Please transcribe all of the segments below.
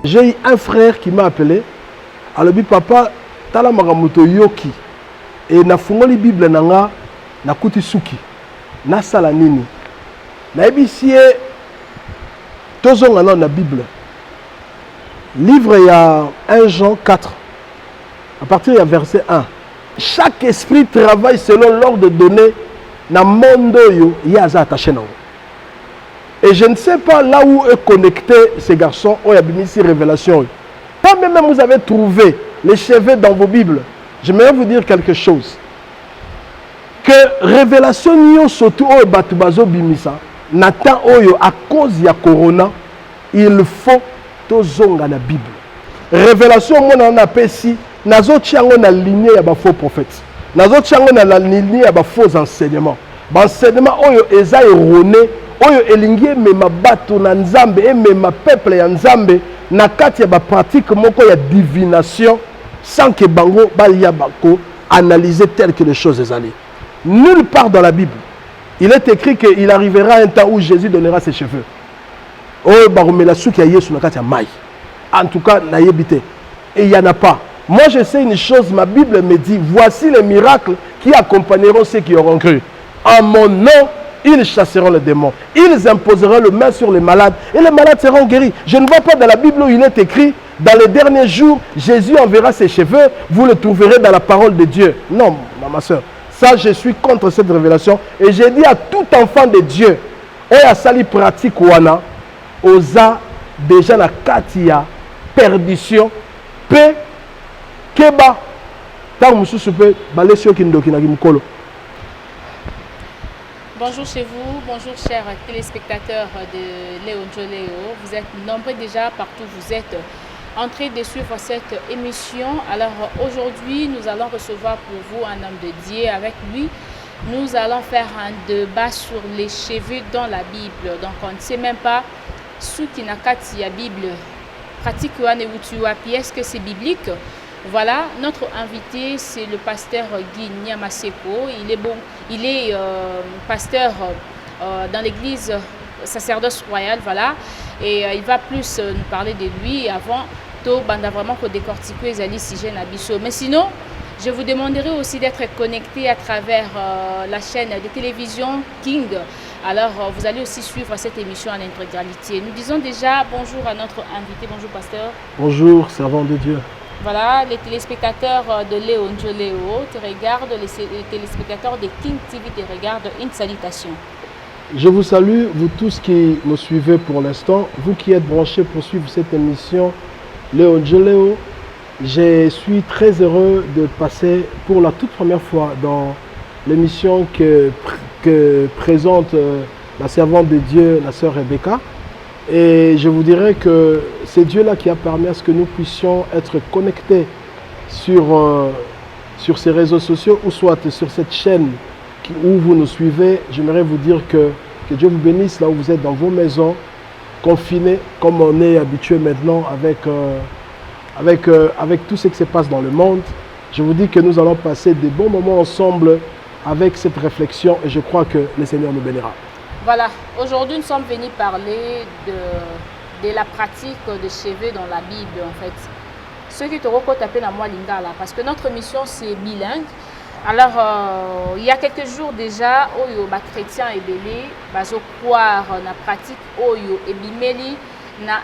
J'ai eu un frère qui m'a appelé. Alors, papa, tala magamoto yoki. Et na fungoli Bible nanga na kuti suki. Na sala nini. Na ebisie tozonga na Bible. Livre il y a 1 Jean 4. À partir du verset 1. Chaque esprit travaille selon l'ordre donné dans le monde il y a attaché. Et je ne sais pas là où est connecté ces garçons, où il y a ici révélation. Quand même vous avez trouvé les cheveux dans vos Bibles, j'aimerais vous dire quelque chose. Que révélation surtout au Batubazo Bimisa, Nathan Oyo à cause de la corona, il faut tozonga la Bible. Révélation mon en appelle si nazo tiango na lignée ya ba faux prophètes. Nazo tiango na la lignée ya ba faux enseignements. Ba enseignement oyo eza erroné, oyo elingi mema bato na Nzambe et mema peuple ya Nzambe na kati ya ba pratique moko ya divination sans que bango ba ya bako analyser tel que les choses ezali. Nulle part dans la Bible, il est écrit qu'il arrivera un temps où Jésus donnera ses cheveux. Oh, baromela souki ya Yesu na kati ya mai. En tout cas, na yebite. Et il n'y en a pas. Moi, je sais une chose, ma Bible me dit, voici les miracles qui accompagneront ceux qui auront cru. En mon nom, ils chasseront les démons. Ils imposeront le main sur les malades et les malades seront guéris. Je ne vois pas dans la Bible où il est écrit, dans les derniers jours, Jésus enverra ses cheveux, vous le trouverez dans la parole de Dieu. Non, ma soeur. Ça, je suis contre cette révélation. Et j'ai dit à tout enfant de Dieu, oya sali pratique wana, oza déjà la katia, perdition, paix, keba, tant mususu pe, balesio kindoki na kimkolo. Bonjour chez vous, bonjour chers téléspectateurs de Léon Joléo. Vous êtes nombreux déjà partout, vous êtes en train de suivre cette émission. Alors aujourd'hui, nous allons recevoir pour vous un homme de Dieu. Avec lui, nous allons faire un débat sur les cheveux dans la Bible. Donc on ne sait même pas ce qui n'a qu'à la Bible. Pratique est-ce que c'est biblique? Voilà, notre invité, c'est le pasteur Guy Nyamaseko. Il est pasteur dans l'église sacerdoce royale, voilà. Et il va plus nous parler de lui avant tout, vraiment pour décortiquer les alliés si jeunes abisso. Mais sinon, je vous demanderai aussi d'être connecté à travers la chaîne de télévision King. Alors, vous allez aussi suivre cette émission en intégralité. Nous disons déjà bonjour à notre invité. Bonjour, pasteur. Bonjour, servant de Dieu. Voilà, les téléspectateurs de Léon Joléo te regardent, les téléspectateurs de King TV te regardent. Une salutation. Je vous salue, vous tous qui nous suivez pour l'instant, vous qui êtes branchés pour suivre cette émission Léon Joléo. Je suis très heureux de passer pour la toute première fois dans l'émission que présente la servante de Dieu, la sœur Rebecca. Et je vous dirais que c'est Dieu-là qui a permis à ce que nous puissions être connectés sur ces réseaux sociaux ou soit sur cette chaîne où vous nous suivez. J'aimerais vous dire que Dieu vous bénisse là où vous êtes dans vos maisons, confinés comme on est habitué maintenant avec tout ce qui se passe dans le monde. Je vous dis que nous allons passer des bons moments ensemble avec cette réflexion et je crois que le Seigneur nous bénira. Voilà, aujourd'hui nous sommes venus parler de la pratique des cheveux dans la Bible en fait. Ce qui te recote à peine à moi Lingala, parce que notre mission c'est bilingue. Alors, il y a quelques jours déjà, Oyo, les chrétiens et belé, bazo croire na pratique Oyo et bimeli na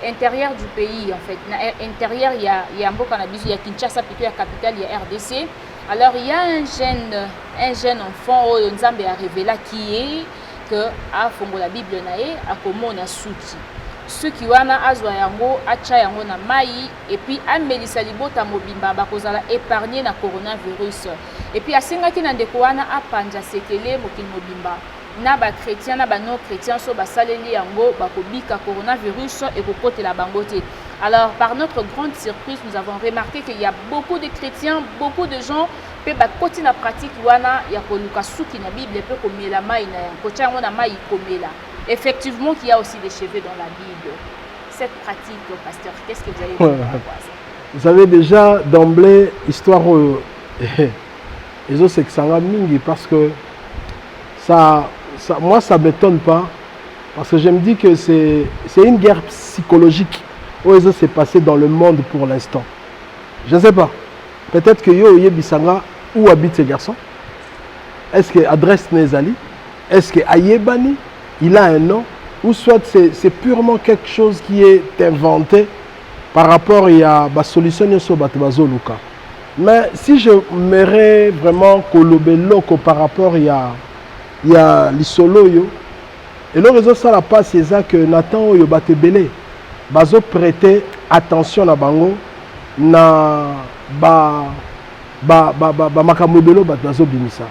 intérieur du pays en fait. Na intérieur il y a Mboka na biso, il y a Kinshasa plutôt la capitale, il y a RDC. Alors il y a un jeune enfant Oyo Nzambe a révélé qui est que a fongo la Bible nae a komona suki. Suki wana azwa yango acha yango na mai et puis amelisa libota mobimba bakozala épargné na coronavirus. Et puis asengaki na ndeko wana apanja sekele mokili mobimba. Na ba chrétien na ba non chrétien so basaleli yango bakobika coronavirus et kokotela bango te. Alors par notre grande surprise, nous avons remarqué qu'il y a beaucoup de chrétiens, beaucoup de gens pe bakoti na pratique wana ya koluka suki na Bible pe komela mai na yango chango na mai komela. Effectivement qu'il y a aussi des cheveux dans la Bible. Cette pratique, pasteur, qu'est-ce que vous allez dire par rapport à ça? Vous savez déjà d'emblée histoire les autres c'est que ça va mingi parce que moi ça m'étonne pas parce que je me dis que c'est une guerre psychologique où s'est passé dans le monde pour l'instant. Je ne sais pas. Peut-être que yo yebisanga où habite ce garçon. Est-ce que adresse Nezali? Est-ce que Ayebani, il a un nom? Ou soit c'est purement quelque chose qui est inventé par rapport à la solution sur Batbazoluka. Mais si je m'aimerais vraiment kolobelo par rapport à l'isolo yo, et le réseau ça la passe c'est ça que Nathan yo batebele bazo prêter attention à bango na makamobelo bazo bimisa.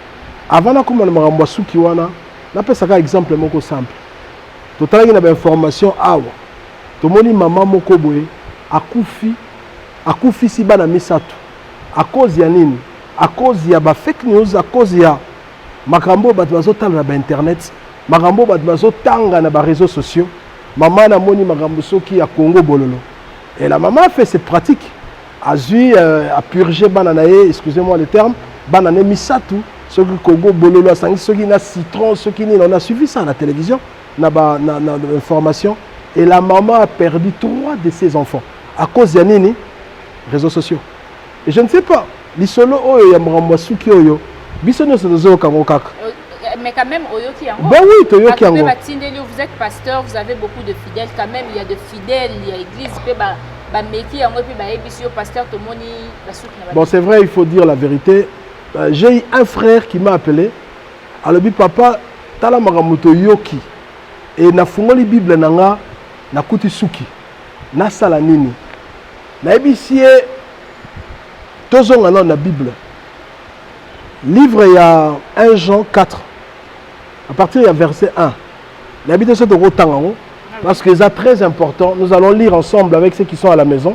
Avant na kuma na makambo suki wana, na pesa ka exemple moko simple. Totalaki na ba information awa. Tomoni maman moko boye akufi si bana misato. À cause ya nini? À cause ya ba fake news, à cause ya makambo bato bazotala na internet, makambo bato bazotanga na ba réseaux sociaux. Maman na moni makambo soki ya Congo bololo. Et la maman a fait cette pratique. A purgé bananae, excusez-moi le terme, banane misato, ce qui Congo bololo sangi, ce qui na citron, ce qui on a suivi ça à la télévision, na information. Et la maman a perdu 3 de ses enfants à cause ya nini? Réseaux sociaux. Et je ne sais pas, l'isolo oyo ya mrambasuki oyo, bisono sozo kango kaka. Mais quand même, Oyoki Yango. Ben oui, Toyoki Yango. Vous êtes pasteur, vous avez beaucoup de fidèles. Quand même, il y a de fidèles, il y a l'église. Bon, c'est vrai, il faut dire la vérité. J'ai eu un frère qui m'a appelé. Alors, papa, tala magamuto yoki. Et na fungoli Bible nanga, na kuti suki. Na sala nini. Na ebisie, tozonga na Bible. Livre, il y a 1 Jean 4. À partir du verset 1. L'habitation de Rotango, parce que c'est très important. Nous allons lire ensemble avec ceux qui sont à la maison.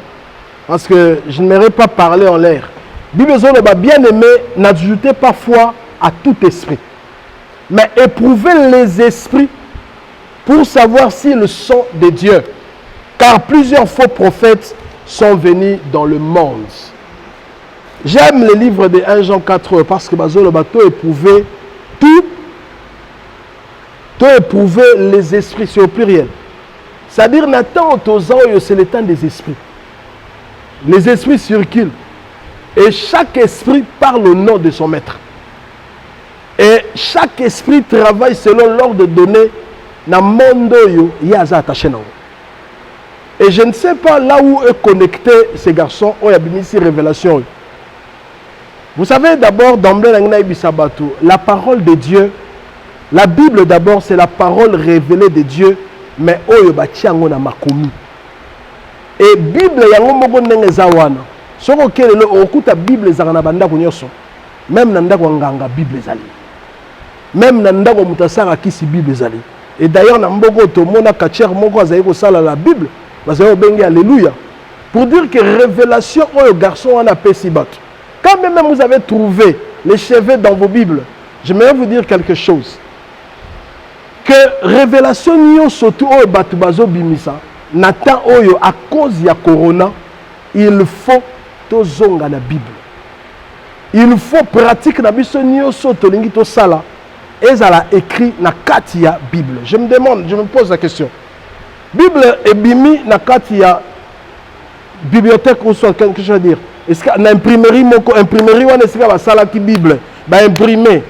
Parce que je n'aimerais pas parler en l'air. Bible va bien aimé, n'ajoutez pas foi à tout esprit. Mais éprouvez les esprits pour savoir s'ils sont de Dieu. Car plusieurs faux prophètes sont venus dans le monde. J'aime le livre de 1 Jean 4 parce que le bateau éprouvait tout éprouver les esprits, c'est au pluriel. C'est-à-dire, Nathan, c'est le temps des esprits. Les esprits circulent. Et chaque esprit parle au nom de son maître. Et chaque esprit travaille selon l'ordre donné dans le monde où il y a attaché. Et je ne sais pas là où est connecté ces garçons, où il y a une révélation. Vous savez d'abord, d'emblée, la parole de Dieu. La Bible d'abord, c'est la parole révélée de Dieu, mais oyo batiango na makomi. Et Bible yango moko ndenge zawana. Soko kelelo okuta Bible ezaka na bandako nyonso. Même na ndako nganga Bible ezali. Même na ndako mutasaka kisi Bible ezali. Et d'ailleurs na mboko tomona kacher moko azali ko sala la Bible, bazali bengi alléluia. Pour dire que révélation oyo garçon wana pesi bato. Quand même vous avez trouvé les cheveux dans vos Bibles, j'aimerais vous dire quelque chose. Que révélation nyo surtout au batubazo bimisa Nathan oyo à cause ya corona il faut tozonga na Bible, il faut pratique na biso nyo soto lingi to sala ezala écrit na kati ya Bible. Je me demande, je me pose la question, Bible est bimi na kati ya bibliothèque ou soit quelque chose à dire, est-ce que na imprimerie moko imprimerie wana est-ce que ba sala ki Bible ba imprimer.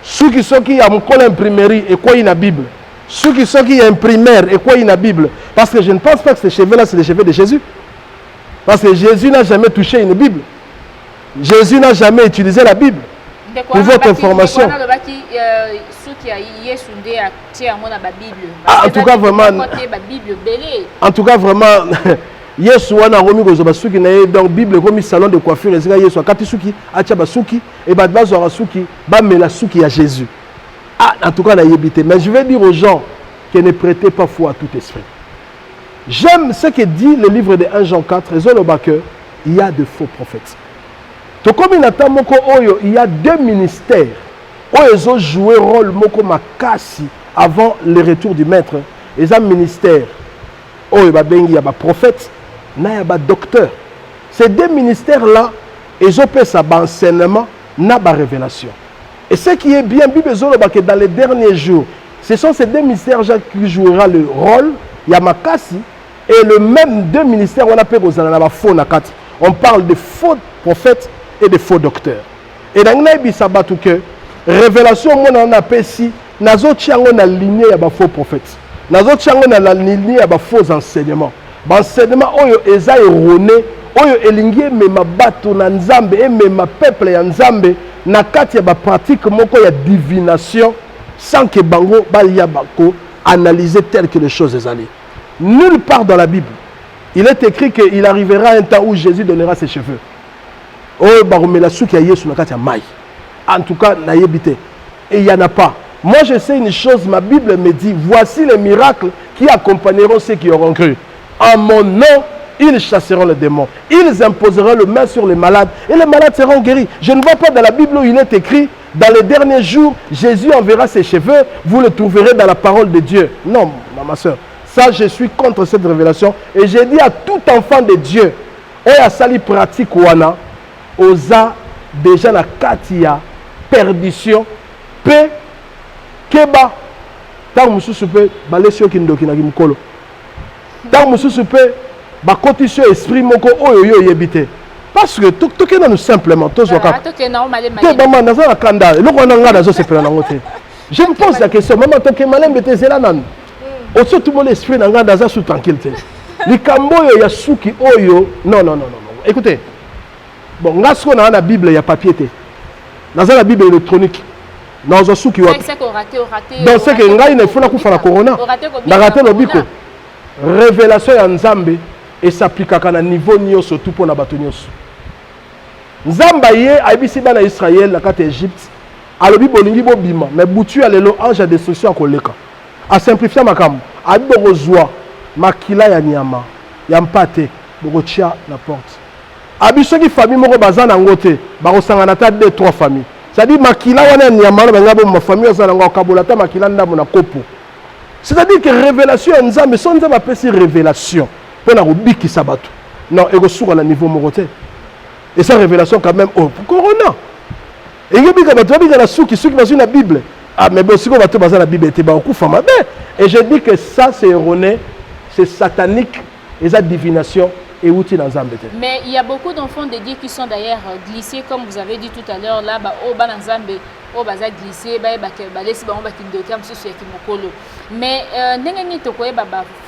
Ceux qui sont qui a mon imprimerie et quoi il y a la Bible. Ceux qui sont qui a imprimaire et quoi il y a la Bible. Parce que je ne pense pas que ces cheveux-là, c'est les cheveux de Jésus. Parce que Jésus n'a jamais touché une Bible. Jésus n'a jamais utilisé la Bible. Pour votre information. En tout cas, vraiment. En tout cas, vraiment. Yesu wana romi ko basuki na donc Bible comme salon de coiffure ezika Yesu akati suki acha basuki et bazo basuki ba mela suki ya Jésus. Ah, en tout cas na yebité, mais je vais dire aux gens qui ne prêtez pas foi à tout esprit. J'aime ce que dit le livre de 1 Jean 4, il y a de faux prophètes. To comme Nathan moko oyo, il y a 2 ministères. Ils ont joué rôle moko makasi avant le retour du maître. Ils ont ministère oyo ba bengi ya ba prophète. Na ya ba docteur. Ces 2 ministères-là, ils ont fait ça enseignement, na ba révélation. Et ce qui est bien, Bible que dans les derniers jours, ce sont ces 2 ministères qui joueront le rôle, ya makasi, Et le même deux ministères, on appelle aux faux nakati. On parle de faux prophètes et de faux docteurs. Et dans le Sabbatou que révélation, on a appelé si, nazo tiango na lignée ya ba faux prophètes. Nazo tiango na la lignée ya ba faux enseignements. Ba enseignement oyo eza erroné, oyo elingi mema bato na nzambe et mema peuple ya nzambe na kati ya ba pratique moko ya divination sans que bango ba ya bako analyser tel que les choses ezali. Nulle part dans la Bible, il est écrit qu'il arrivera un temps où Jésus donnera ses cheveux. Oh, baromela souki ya Yesu na kati ya mai. En tout cas, na yebite. Et il n'y en a pas. Moi, je sais une chose, ma Bible me dit, voici les miracles qui accompagneront ceux qui auront cru. En mon nom, ils chasseront les démons. Ils imposeront le main sur les malades et les malades seront guéris. Je ne vois pas dans la Bible où il est écrit, dans les derniers jours, Jésus enverra ses cheveux, vous le trouverez dans la parole de Dieu. Non, ma soeur. Ça, je suis contre cette révélation. Et j'ai dit à tout enfant de Dieu, et à sali pratique wana, osa déjà la katia, perdition, paix, keba, tant mususu pe, balesio kindoki na kimkolo. Tant mususu pe, bakotisio esprit moko oyo yo yebite. Parce que tout que nous simplement, tous waka. Te bama naza na kanda, loko wana nga nazo sepela nango te. Je me pose la question, maman toke malembe te zela nan. Oso tout mon esprit na nga naza sous tranquillité. Likambo yo ya suki oyo, non. Écoutez. Bon, nga siko na Bible ya papier te. Naza la Bible électronique. Dans un souki wapi. Donc c'est que nga il faut na kufa na corona. Na raté le biko. Révélation ya Nzambe et s'applique à un niveau nyonso tout pour na bato nyonso. Nzamba ye aibisi bana Israël la kate Égypte. Alobi bolingi bo bima mais butu alelo ange de destruction akoleka. A simplifier makam. Abi bozwa makila ya nyama ya mpate bokotia na porte. Abiso ki famille moko bazana ngote bakosangana ta 2-3 familles. C'est-à-dire makila wana nyama na ngabo ma famille bazana ngo kabolata makila ndamo na kopo. C'est-à-dire que révélation nzambe son nzambe apesi révélation pour na rubiki sabato. Non, ego sur na niveau morote. Et ça révélation quand même oh pour corona. Et yebika bato bika na suki bazuna na Bible. Ah mais bon siko bato bazana Bible te ba okufa mabe. Et je dis que ça c'est erroné, c'est satanique et ça divination. Mais il y a beaucoup d'enfants de Dieu qui sont d'ailleurs glissés, comme vous avez dit tout à l'heure, là, au Banazambe, au Baza glissé, mais n'engagez pas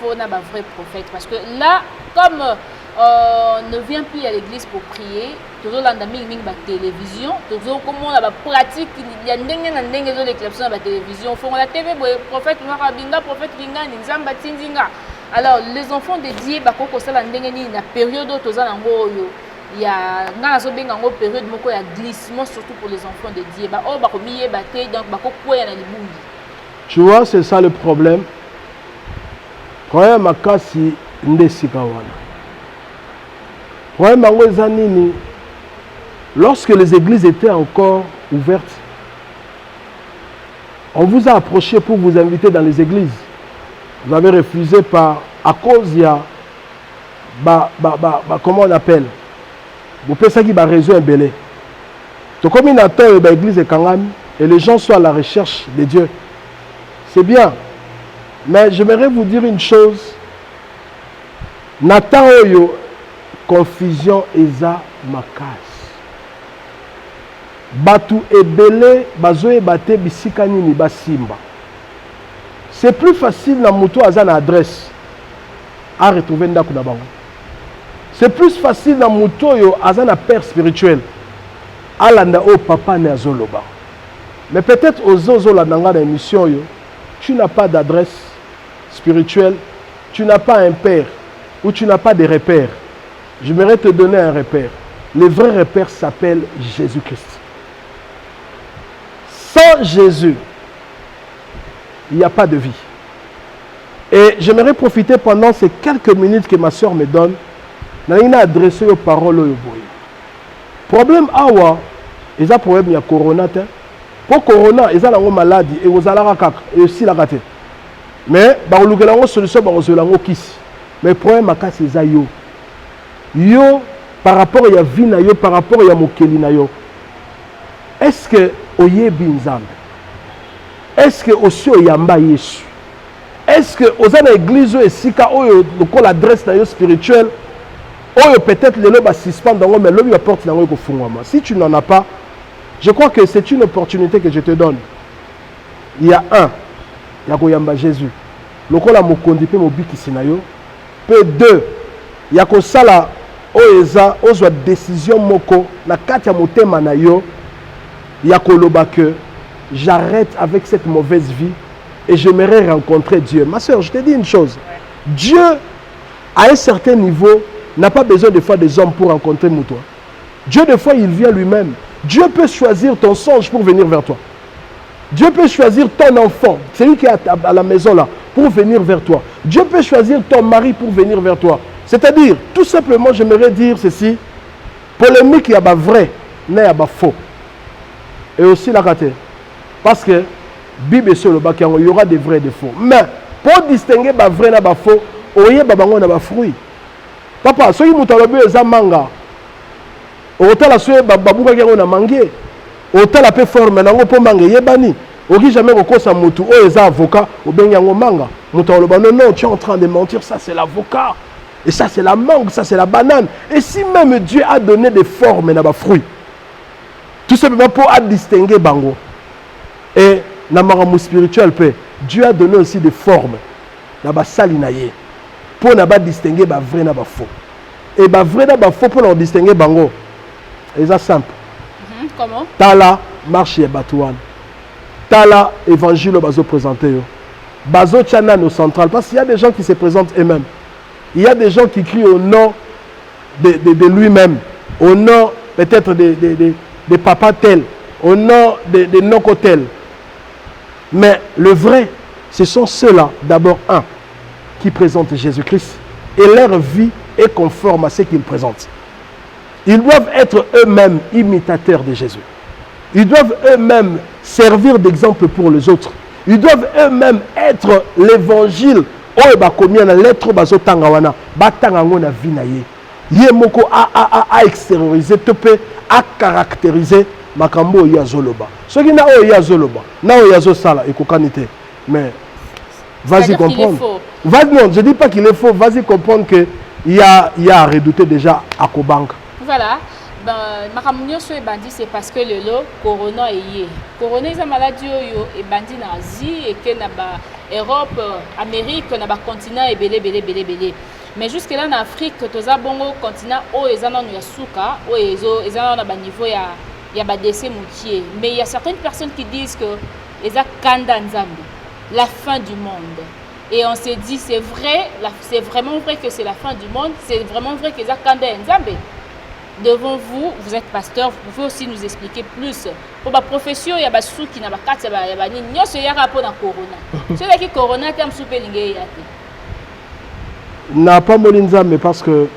faux, vrai prophète, parce que là, comme on ne vient plus à l'église pour prier, toujours dans la télévision, toujours comme on a pratique, il y a des éclipses dans la télévision, font la TV, prophète Marabinga, prophète Linga, Nzamba Tinzinga. Alors, les enfants de Dieu, la période où il y a une période de glissement, surtout pour les enfants de Dieu. Tu vois, c'est ça le problème. Problème lorsque les églises étaient encore ouvertes, on vous a approché pour vous inviter dans les églises. Vous avez refusé à cause il y a comment on appelle vous pensez qu'il va résoudre un belé. Donc comme il attend l'église de Kangami et les gens sont à la recherche de Dieu, c'est bien. Mais j'aimerais vous dire une chose. Nathan oyo confusion eza makas. Batu ebele bazoe bate bisika nini basimba. C'est plus facile dans moto à une adresse à retrouver ndako na bango. C'est plus facile dans moto à un père spirituel à landa au papa ne azoloba. Mais peut-être aux zozo la dans l'émission tu n'as pas d'adresse spirituelle, tu n'as pas un père ou tu n'as pas de repère. J'aimerais te donner un repère. Le vrai repère s'appelle Jésus-Christ. Sans Jésus, il n'y a pas de vie. Et j'aimerais profiter pendant ces quelques minutes que ma soeur me donne, pour adresser aux paroles au boy. Problème awa, il y a un problème, il y a corona. Pour corona, il y a une maladie et vous allez et aussi la rater. Mais il y a une solution, mais le problème c'est ça yo. Yo par rapport à la vie na yo, par rapport à la mokeli na yo. Est-ce que oyebi nzambe? Est-ce que aussi oyamba Yesu? est-ce que aux une église et si ka oyo l'adresse spirituelle oyo peut-être le loba suspend dans mais lobi apporte nango ko fungwama. Si tu n'en as pas, je crois que c'est une opportunité que je te donne. Il y a un, il y a koyamba Jésus. Lokola mokondi pe mobikisi na yo. Pe deux, il y a ko sala oeza ozwa décision moko na kati ya motema na yo. Il y a koloba que j'arrête avec cette mauvaise vie et j'aimerais rencontrer Dieu. Ma soeur, je te dis une chose. Dieu, à un certain niveau, n'a pas besoin de fois des hommes pour rencontrer toi. Dieu, des fois, il vient lui-même. Dieu peut choisir ton songe pour venir vers toi. Dieu peut choisir ton enfant, celui qui est à la maison là, pour venir vers toi. Dieu peut choisir ton mari pour venir vers toi. C'est-à-dire, tout simplement, j'aimerais dire ceci, polémique, il y a pas vrai, mais il y a pas faux. Et aussi la raté. Parce que, Bible est sur le bac, il y aura des vrais et des faux. Mais, pour distinguer les vrais et les faux, il y a des fruits. Papa, si vous avez un manga, autant la soie babouka qui a mangé, autant la paix forme, n'a pas mangé, yebani. Oki jamais rekosa mutu, oh les avocats, ou bien yango manga. Mutalobano, non, tu es en train de mentir, ça c'est l'avocat. Et ça c'est la mangue, ça c'est la banane. Et si même Dieu a donné des formes et des fruits, tout simplement pour distinguer bango. Et dans le monde spirituel, Dieu a donné aussi des formes. Dans le salinaye. Pour ne distinguer les vrais et les faux. Et les vrais et les faux, pour leur distinguer bango. Et c'est simple. Comment? Tala, marche et batouane. Tala, évangile, bazo présenté. Bazo tchana au central. Parce qu'il y a des gens qui se présentent eux-mêmes. Il y a des gens qui crient au nom de lui-même. Au nom peut-être de papa tel. Au nom de Noko tel. Mais le vrai, ce sont ceux-là, d'abord un, qui présentent Jésus-Christ. Et leur vie est conforme à ce qu'ils présentent. Ils doivent être eux-mêmes imitateurs de Jésus. Ils doivent eux-mêmes servir d'exemple pour les autres. Ils doivent eux-mêmes être l'évangile. Oyo bakomi na lettre bazotanga wana batanga ngo na vie na ye. Ye moko a extérioriser topé a caractériser makambo ya zoloba. Soki na oyo ya zoloba, na oyo ya zosala ekokanité. Mais vas-y comprendre. Vas-y non, je dis pas qu'il est faux, vas-y comprendre que il y a à redouter déjà à Kobank. Voilà. Ben, makambo so ebandi c'est parce que le lot corona est corona est maladie yo ebandi na Asie et que na ba Europe, Amérique, na ba continent belé. Mais jusque là en Afrique, toza bongo continent o ezana no yasuka, o ezana na ba niveau ya ba décès moutier. Mais il y a certaines personnes qui disent que eza kanda nzambe, la fin du monde. Et on s'est dit c'est vrai, c'est vraiment vrai que c'est la fin du monde, c'est vraiment vrai que eza kanda nzambe. Devant vous, vous êtes pasteur, vous pouvez aussi nous expliquer plus. Pour la profession, il y a des sous qui n'ont pas de cas, il y a des rapport dans le corona. C'est qui corona, il y a des sous qui n'a pas molinza, mais parce que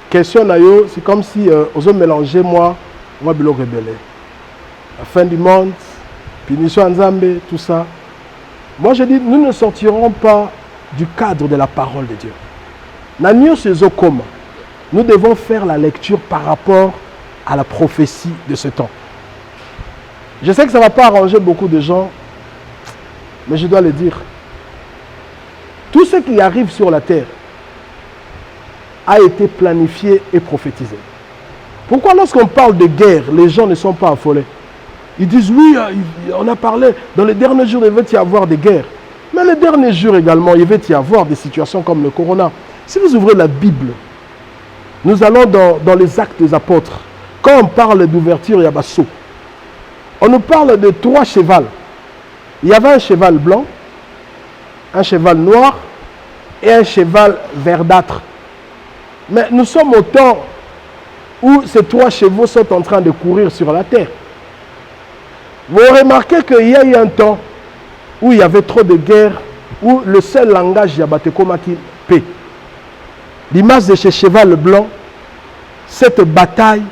question c'est comme si on a mélangé moi bilo rebelle. La fin du monde, punition Nzambe, tout ça. Moi je dis, nous ne sortirons pas du cadre de la parole de Dieu. Nanyo sezo koma. Nous devons faire la lecture par rapport à la prophétie de ce temps. Je sais que ça ne va pas arranger beaucoup de gens, mais je dois le dire. Tout ce qui arrive sur la terre a été planifié et prophétisé. Pourquoi lorsqu'on parle de guerre, les gens ne sont pas affolés? Ils disent oui, on a parlé, dans les derniers jours, il va y avoir des guerres. Mais les derniers jours également, il va y avoir des situations comme le corona. Si vous ouvrez la Bible, nous allons dans les actes des apôtres. Quand on parle d'ouverture, il y a Basso. On nous parle de 3 chevals. Il y avait un cheval blanc, un cheval noir et un cheval verdâtre. Mais nous sommes au temps où ces 3 chevaux sont en train de courir sur la terre. Vous remarquez qu'il y a eu un temps où il y avait trop de guerres, où le seul langage Yabate Komaki paix. L'image de ce cheval blanc, cette bataille,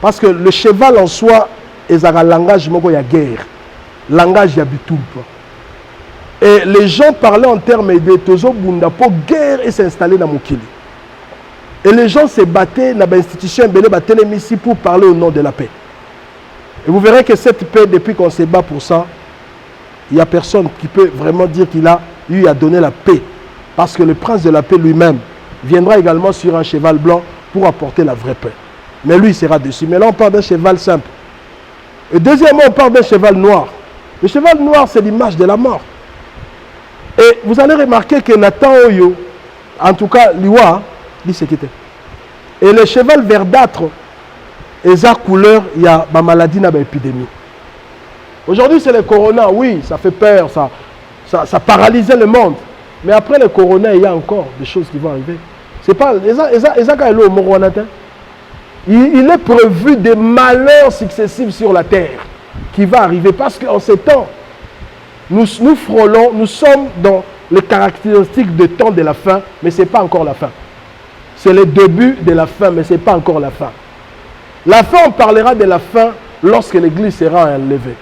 parce que le cheval en soi est un langage de guerre, langage yabitumpa. Et les gens parlaient en termes de Tozo Bunda pour guerre et s'installer dans Mokili. Et les gens se battaient dans l'institution ici pour parler au nom de la paix. Et vous verrez que cette paix, depuis qu'on se bat pour ça, il n'y a personne qui peut vraiment dire qu'il a il lui a donné la paix. Parce que le prince de la paix lui-même viendra également sur un cheval blanc pour apporter la vraie paix. Mais lui, il sera dessus. Mais là, on parle d'un cheval simple. Et deuxièmement, on parle d'un cheval noir. Le cheval noir, c'est l'image de la mort. Et vous allez remarquer que Nathan Oyo, en tout cas, Liwa, dit ce qu'il était. Et le cheval verdâtre, et sa couleur, il y a ma maladie, une épidémie. Aujourd'hui, c'est le corona. Oui, ça fait peur, ça paralysait le monde. Mais après le corona, il y a encore des choses qui vont arriver. C'est pas. Il est prévu des malheurs successifs sur la terre qui va arriver. Parce qu'en ces temps, nous frôlons, nous sommes dans les caractéristiques de temps de la fin, mais ce n'est pas encore la fin. C'est le début de la fin, mais ce n'est pas encore la fin. La fin, on parlera de la fin lorsque l'église sera enlevée.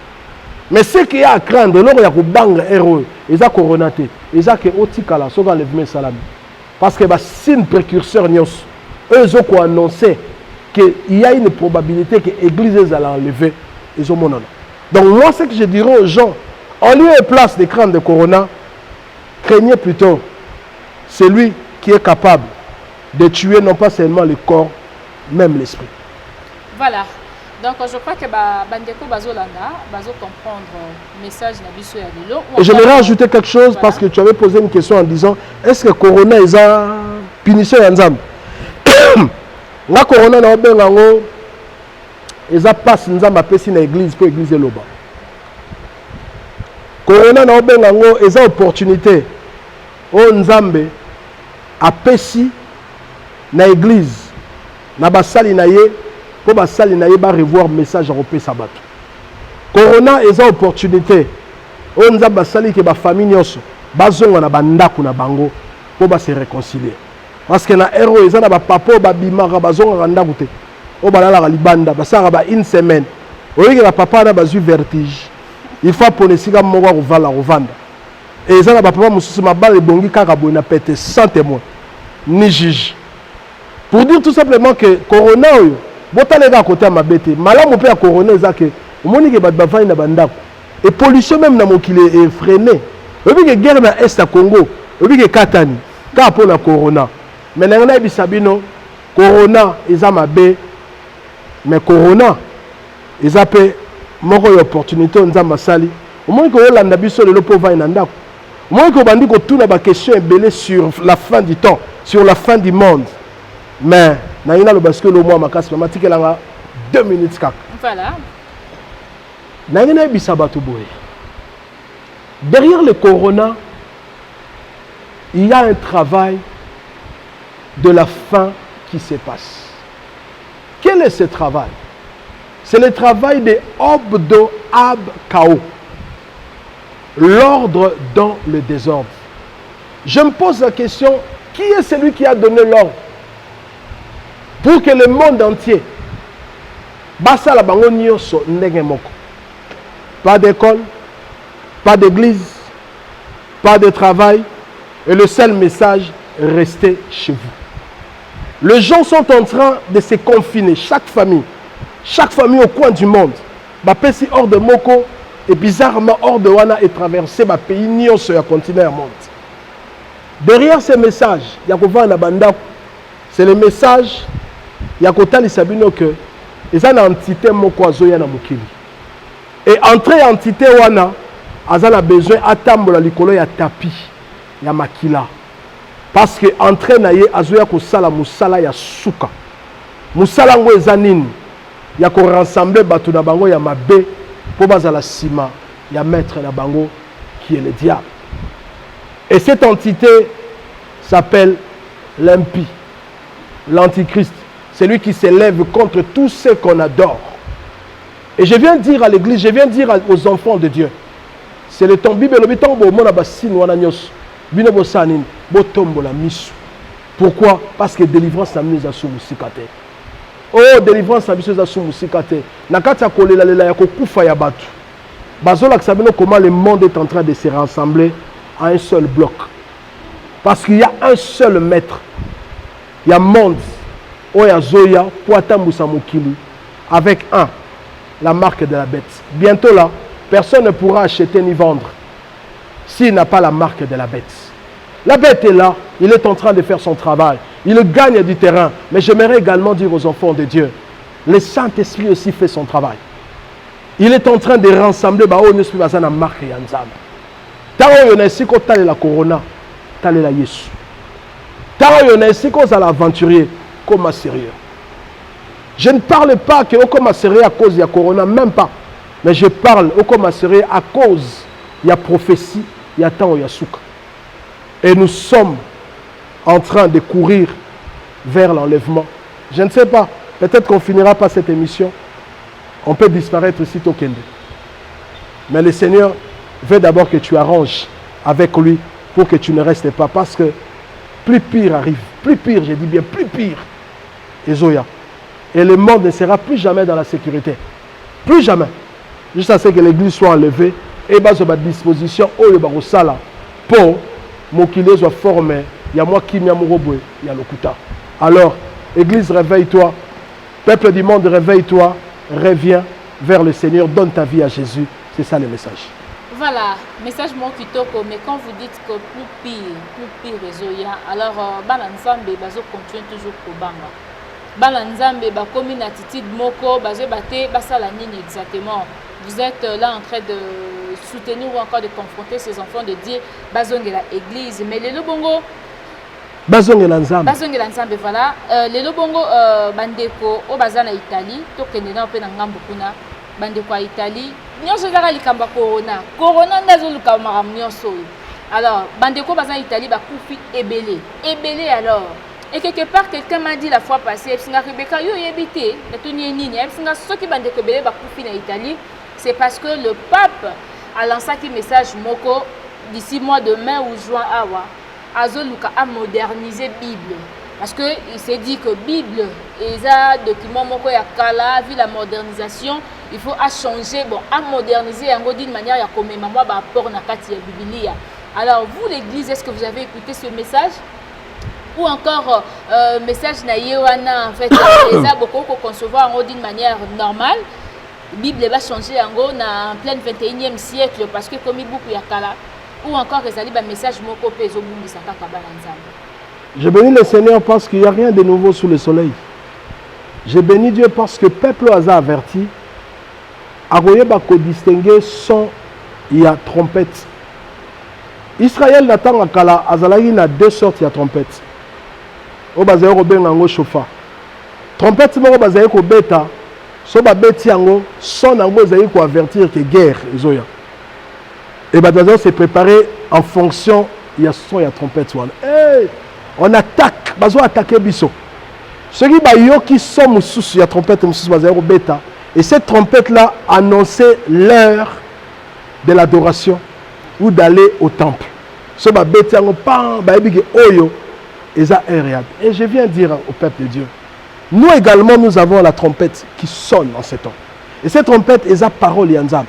Mais ce qu'il y a à craindre, il y a des bangs héros, ils ont coronaté, ils ont otikala, ils ont enlevé salami. Parce que c'est un précurseur, eux ont annoncé qu'il y a une probabilité que l'église soit enlevée. Ils ont mon nom. Donc moi, ce que je dirais aux gens, en lieu et place de craindre de corona, craignez plutôt celui qui est capable de tuer non pas seulement le corps, même l'esprit. Voilà. Donc je crois que Bandeko Bazolanda, Bazo comprendre le message de Nabiso Yadelo. Et j'aimerais ajouter quelque chose, voilà. Parce que tu avais posé une question en disant est-ce que corona est une punition Yanzam? La corona na bengango eza passe nzamba pesi na église pour église loba. Corona na bengango eza opportunité o nzambe apesi na église na basali na ye pour basali na ye ba revoir message à repesa bato. Corona eza opportunité o nzambe basali ke ba famille nyonso bazonga na bandako na bango pour ba se réconcilier. Parce que na héros eza na ba papa ba bimaka bazonga ndako te. O balala libanda basara ba une semaine. Oyi ke ba papa na bazu vertige. Il faut ponesika moko kovala kovanda. Et eza na ba papa mususu mabale bongi kaka boina pété sans témoin ni juge. Pour dire tout simplement que corona oyo botalega à côté à mabete malamu pe ya corona eza ke omoni ke bat bavai na bandako et pollution même na mokili est freiné. Obi ke guerre na est à Congo, obi ke katani ka pour la corona. Mais na bisabino corona eza mabe mais corona eza pe moko yo opportunité nzamba sali. Omoni ko yolanda biso le pauvre na ndako. Omoni ko bandi ko tuna ba question ebele sur la fin du temps, sur la fin du monde. Mais naina le basque le mois makas mamatike langa 2 minutes kak. Voilà. Naina bisabatu boye. Derrière le corona, il y a un travail de la fin qui se passe. Quel est ce travail? C'est le travail de Obdo Ab Kao. L'ordre dans le désordre. Je me pose la question, qui est celui qui a donné l'ordre pour que le monde entier basa la bango nyonso ndenge moko? Pas d'école, pas d'église, pas de travail, et le seul message, restez chez vous. Les gens sont en train de se confiner, chaque famille au coin du monde. Bapesi hors de Moko et bizarrement hors de Wana et traverser ma pays nion sur le continent monde. Derrière ce message, Yakova Nabanda, c'est le message Yakotali Sabino que ils ont une entité Moko Azoya na Mokili. Et entrer entité Wana, Azana besoin d'attendre likolo ya tapis ya makila. Parce que entrer naye Azoya ko sala musala ya suka. Musala ngo ezanini. Ya ko rassembler batu na bango ya mabe pour bazala sima ya maître na bango qui est le diable. Et cette entité s'appelle l'impie, l'antichrist, celui qui s'élève contre tout ce qu'on adore. Et je viens dire à l'église, je viens dire aux enfants de Dieu, c'est le temps Bible le temps bo mona basine wana nyos bino bo sanine bo tombo la misu. Pourquoi? Parce que délivrance na mise à sous musikate. Oh, délivrance na biso za sous musikate. Na kati ya kolela lela ya kokufa ya batu. Bazola sabino comment le monde est en train de se rassembler à un seul bloc. Parce qu'il y a un seul maître. Il y a monde. Oya Zoya, Poata Moussa Mokili. Avec la marque de la bête. Bientôt là, personne ne pourra acheter ni vendre. s'il n'a pas la marque de la bête. La bête est là, il est en train de faire son travail. Il gagne du terrain. Mais j'aimerais également dire aux enfants de Dieu, le Saint-Esprit aussi fait son travail. Il est en train de rassembler la marque de Nzambe. Tant qu'on a ici qu'on la corona, tale la Yesu. Tant qu'on a ici qu'on a l'aventurier, comme sérieux. Je ne parle pas que comme sérieux à cause de la corona, même pas. Mais je parle comme sérieux à cause de la prophétie, il y a tant il y a souk. Et nous sommes en train de courir vers l'enlèvement. Je ne sais pas, peut-être qu'on finira pas cette émission. On peut disparaître aussi au Kende. Mais le Seigneur veut d'abord que tu arranges avec lui pour que tu ne restes pas. Parce que plus pire arrive. Plus pire, je dis bien, plus pire. Ezoya. Et le monde ne sera plus jamais dans la sécurité. Plus jamais. Jusqu'à ce que l'église soit enlevée et base à disposition pour Mokile soit formé. Il y a moi qui m'y a moroboué, il y a le Kuta. Alors, église, réveille-toi. Peuple du monde, réveille-toi. Reviens vers le Seigneur, donne ta vie à Jésus. C'est ça le message. Voilà, message mon kitoko, mais quand vous dites que plus pire Ezoya, alors Balanzambe bazo continue toujours au banga. Balanzambe ba comme une attitude moko bazo bate basala nini exactement. Vous êtes là en train de soutenir ou encore de confronter ces enfants de Dieu bazongela église, mais les lobongo bazongela nzambe. Bazongela nzambe voilà, les lobongo bandeko o bazana Italie, to kende na pe na ngambo kuna. Bandeko à Italie, nyonso zaka likamba corona ndazo lukama maram nyonso. Alors bandeko bazana Italie ba kufi ebele alors. Et quelque part quelqu'un m'a dit la fois passée, singa Rebecca yo yebité, na tuni nini, singa soki bandeko ebele ba kufi na Italie, c'est parce que le pape a lancé un message moko d'ici mois de mai ou juin awa azoluka a moderniser Bible. Parce qu'il s'est dit que Bible et ça document moko ya kala vu la modernisation, il faut à changer, bon, à moderniser d'une manière à comme maman ba rapport na kati ya Biblia. Alors vous l'église, est-ce que vous avez écouté ce message ou encore message na yewana en fait les a beaucoup concevoir d'une manière normale. Bible va changer en plein 21e siècle parce que comme beaucoup ya kala ou encore ezali ba message moko pezo bungisa kaka bana nzambe. Je bénis le Seigneur parce qu'il n'y a rien de nouveau sous le soleil. Je bénis Dieu parce que le peuple a averti. Aroye bako distinguer son il y a trompette. Israël n'attend à kala azalaki na deux sortes de trompette. O bazaye ko benga ngo chauffard. Trompette moko bazaye ko beta so ba beti yango son nango zaye ko avertir que guerre ezoya. Et bazaye se préparer en fonction il y a son il y a trompette wana. Hey! On attaque, bazo attaquer biso. Ceux qui bayo qui sont mususu ya trompette mususu bazaye ko beta. Et cette trompette-là annonçait l'heure de l'adoration ou d'aller au temple. Ce et je viens dire au peuple de Dieu, nous également, nous avons la trompette qui sonne en ce temps. Et cette trompette est la parole yanzab.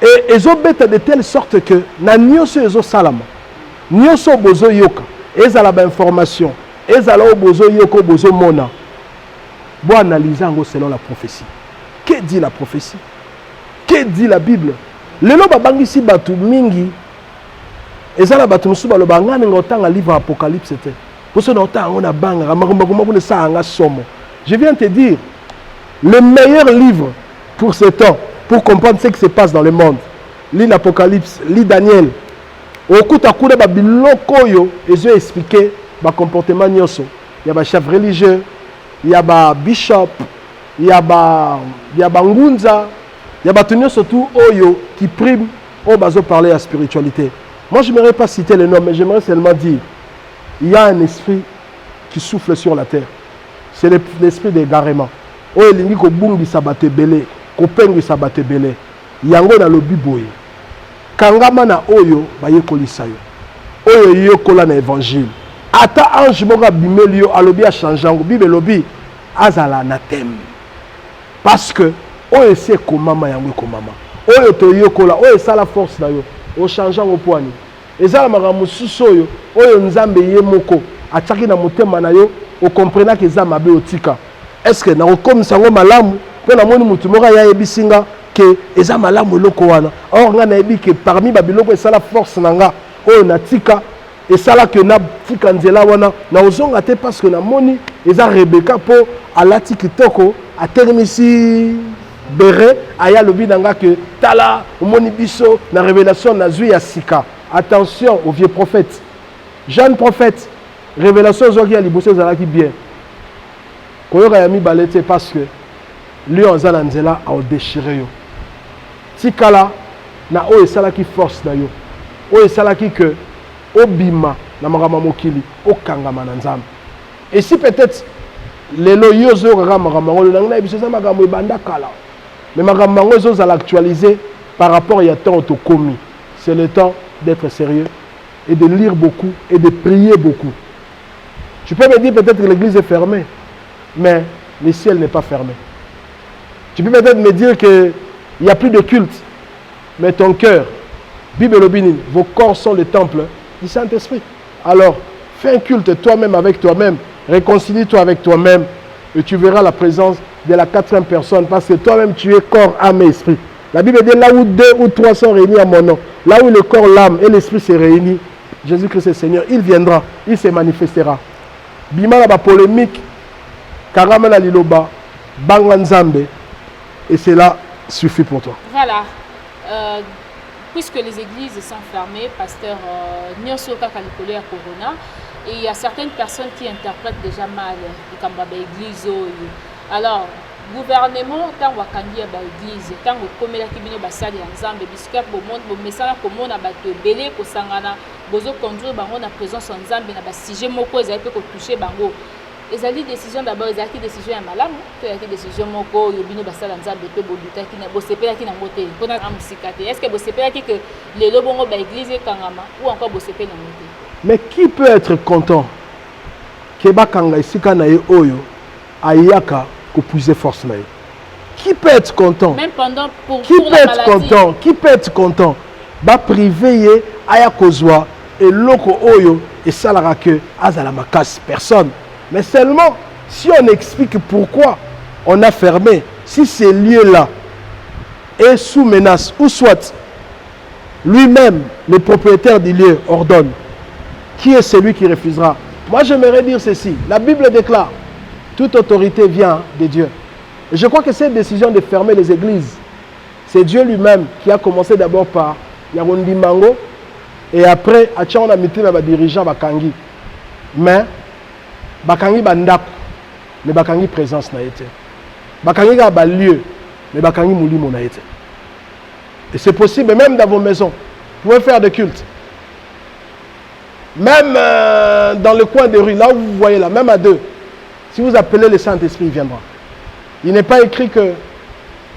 Et ils ont bête de telle sorte que, na nyoso ezo salama, nyoso bozo yoka, ils ont la information, ils ont bozo yoko bozo mona. Bon, analyser selon la prophétie. Que dit la prophétie? Que dit la Bible? Le lo babangisi batu mingi. Ezala batu musu balo bangana ngotanga livre Apocalypse c'était. Pour ce nota on a banga makumba sa anga somo. Je viens te dire le meilleur livre pour ce temps pour comprendre ce qui se passe dans le monde. Lis l'Apocalypse, lis Daniel. Okuta kuda ba biloko yo ezo expliquer ba comportement nyoso. Il y a ba chef religieux, il y a ba bishop, il y a ba ngunza, il y a ba tenir surtout oyo qui prime au bazo parler à spiritualité. Moi je n'aimerais pas citer les noms mais j'aimerais seulement dire il y a un esprit qui souffle sur la terre. C'est l'esprit d'égarement. Oyo lingi ko bungi sabate belé, ko pengi sabate belé. Yango na lobi boye. Kangama na oyo ba yekolisa yo. Oyo yokola na évangile. Ata ange moka bimelio alobi a changeango bible lobi azala na thème. Parce que oyo c'est komama yango komama. Oyo to yokola oyo ça la force na yo. O changeango poani. Ezala makambo susu oyo nzambe ye moko ataki na motema na yo o comprendre que za mabe otika. Est-ce que na comme sango malamu pe na moni mutu moka ya ebisinga que eza malamu loko wana. Or nga na ebi que parmi babiloko et ça la force nanga o na tika et ça là que na tika nzela wana na ozonga te parce que na moni eza Rebecca po alati kitoko a termisi bere aya lobi nanga que tala moni biso na révélation na zui ya sika. Attention aux vieux prophètes. Jeune prophète, révélation zoki ya liboso ezalaki bien. Koyoka ya mibale te parce que lui en zala nzela a déchiré yo. Tikala na o esalaki force na yo. O esalaki que obima na makambo mokili okangama na nzambe. Et si peut-être lelo yo zo kaka makambo ngolo na biso za makambo ebanda kala. Mais makambo ngo zo za l'actualiser par rapport à temps to komi. C'est le temps d'être sérieux et de lire beaucoup et de prier beaucoup. Tu peux me dire peut-être que l'église est fermée, mais le ciel n'est pas fermé. Tu peux peut-être me dire qu'il n'y a plus de culte, mais ton cœur, Bible Lobinin, vos corps sont le temple du Saint-Esprit. Alors, fais un culte toi-même avec toi-même, réconcilie-toi avec toi-même, et tu verras la présence de la quatrième personne, parce que toi-même tu es corps, âme et esprit. La Bible dit là où 2 ou 3 sont réunis à mon nom, là où le corps, l'âme et l'esprit se réunissent, Jésus-Christ est Seigneur, il viendra, il se manifestera. Bima la polémique, Karamela Liloba, Banganzambe, et cela suffit pour toi. Voilà. Puisque les églises sont fermées, pasteur Nyoso Kakalikolo à Corona, et il y a certaines personnes qui interprètent déjà mal les Kambaba Église. Alors, gouvernement, tant Wakandi à l'église, tant que comme la Kibino Bassali ensemble, biscuit pour monde, pour message comme on a battu belé, pour sangana, bozo conduire bango na présence ensemble, na basije moko, ils avaient pu toucher bango. Les alliés décision d'abord, ils ont décision à malam, ils ont décision moko, ils ont bassali ensemble, ils ont boduta qui n'a bossé pas qui n'a moté, qu'on a amusicate. Est-ce que bossé pas qui que les lobongo ba église kangama ou encore bossé pas n'a moté? Mais qui peut être content que bakanga isika na ye oyo ayaka pour puiser force na ye? Qui peut être content? Même pendant pour qui peut être content? Qui peut être content? Ba privé ye aya kozwa et loko oyo et salara que azala makas personne. Mais seulement si on explique pourquoi on a fermé, si ces lieux-là est sous menace ou soit lui-même le propriétaire du lieu ordonne, qui est celui qui refusera? Moi j'aimerais dire ceci, la Bible déclare toute autorité vient de Dieu. Et je crois que cette décision de fermer les églises, c'est Dieu lui-même qui a commencé d'abord par Yarundi Mango et après, on a mis les dirigeants Bakangi. Mais Bakangi Bandaku, mais Bakangi présence n'a été. Bakangi a lieu, mais Bakangi Moulimo n'a été. Et c'est possible, même dans vos maisons, vous pouvez faire des cultes. Même dans le coin des rues, là où vous voyez là, même à 2. Si vous appelez le Saint-Esprit, il viendra. Il n'est pas écrit que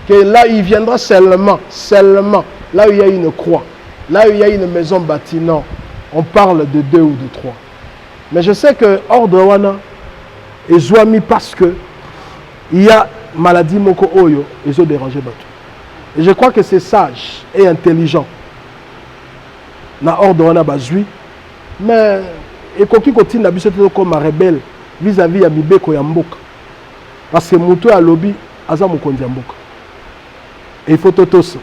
là, il viendra seulement, là où il y a une croix, là où il y a une maison bâtie. Non, on parle de 2 ou de 3. Mais je sais que ordre wana est zoami parce que il y a maladie moko oyo et zo déranger bato. Et je crois que c'est sage et intelligent. Na ordre wana bazui, mais et koki kotina biso comme rebelle vis-à-vis ya mibeko ya mboka. Parce que muto ya lobi aza mokonzi ya mboka. Et il faut totosa.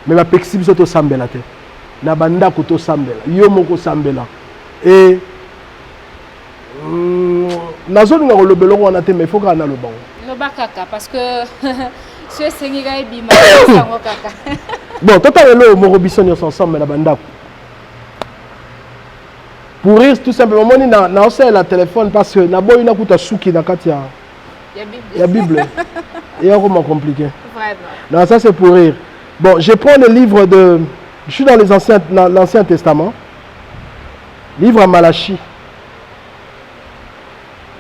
Mais ba pexi biso to sambela te. Na banda ko to sambela. Yo moko sambela. Et nazo nga kolobelo wana te mais il faut kana lo bango. Lo bakaka parce que ce sengira ebima sango kaka. Bon, totalelo moko biso nyonso ensemble na banda. Pour rire tout simplement, moi na osé la téléphone parce que na boy na kuta suki na kati ya Bible. Et comment compliqué. Vraiment. Non, ça c'est pour rire. Bon, je prends le livre de je suis dans l'Ancien Testament. Livre à Malachie.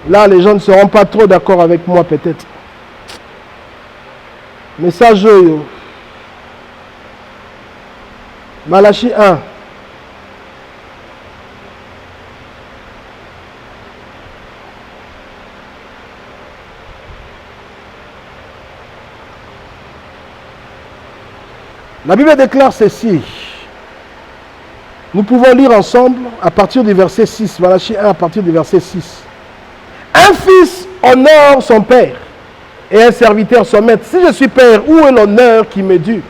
Là, les gens ne seront pas trop d'accord avec moi peut-être. Message Malachie 1. La Bible déclare ceci. Nous pouvons lire ensemble à partir du verset 6. Malachie 1 à partir du verset 6. Un fils honore son père et un serviteur son maître. Si je suis père, où est l'honneur qui m'est dû?